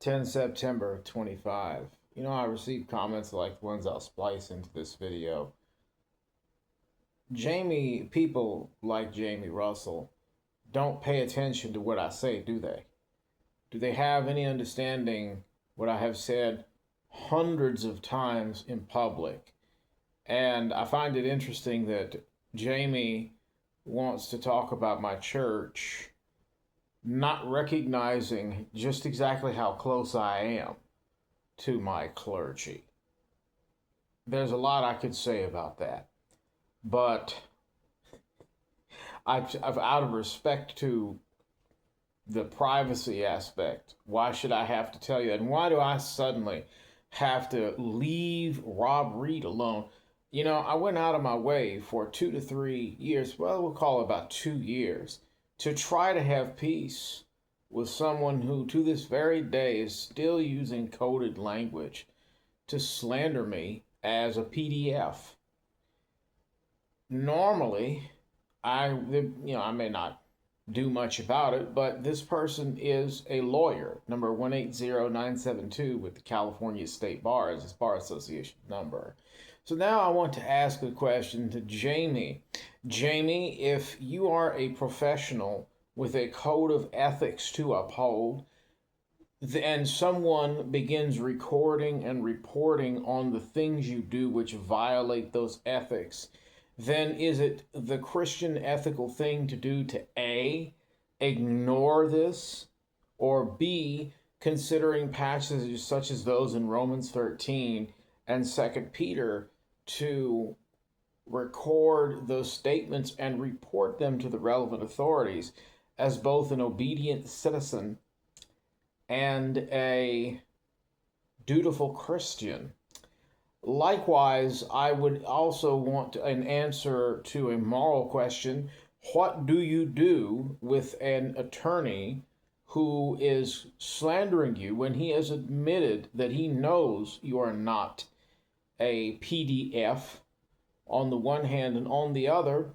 10 September 25. I received comments like the ones I'll splice into this video. People like Jamie Russell don't pay attention to what I say, do they? Do they have any understanding what I have said hundreds of times in public? And I find it interesting that Jamie wants to talk about my church, not recognizing just exactly how close I am to my clergy. There's a lot I could say about that, but I've out of respect to the privacy aspect, why should I have to tell you that? And why do I suddenly have to leave Rob Reed alone? I went out of my way for 2 to 3 years, well, we'll call it about 2 years, to try to have peace with someone who to this very day is still using coded language to slander me as a PDF. Normally, I may not do much about it, but this person is a lawyer, number 180972 with the California State Bar as his Bar Association number. So now I want to ask a question to Jamie. Jamie, if you are a professional with a code of ethics to uphold, and someone begins recording and reporting on the things you do which violate those ethics, then is it the Christian ethical thing to do to A, ignore this, or B, considering passages such as those in Romans 13 and 2 Peter to record those statements and report them to the relevant authorities as both an obedient citizen and a dutiful Christian? Likewise, I would also want an answer to a moral question. What do you do with an attorney who is slandering you when he has admitted that he knows you are not a PDF on the one hand, and on the other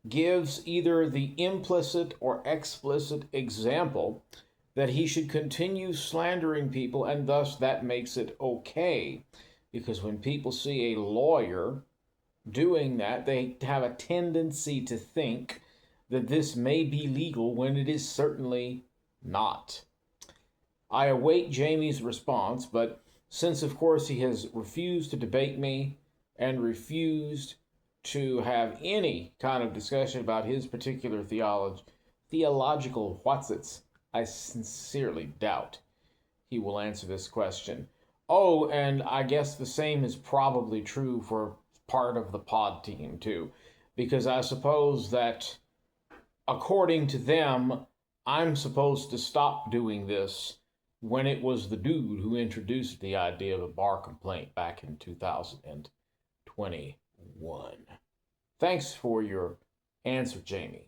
gives either the implicit or explicit example that he should continue slandering people, and thus that makes it okay? Because when people see a lawyer doing that, they have a tendency to think that this may be legal when it is certainly not. I await Jamie's response, but since, of course, he has refused to debate me and refused to have any kind of discussion about his particular theological whatsits, I sincerely doubt he will answer this question. Oh, and I guess the same is probably true for part of the pod team, too, because I suppose that, according to them, I'm supposed to stop doing this when it was the dude who introduced the idea of a bar complaint back in 2021. Thanks for your answer, Jamie.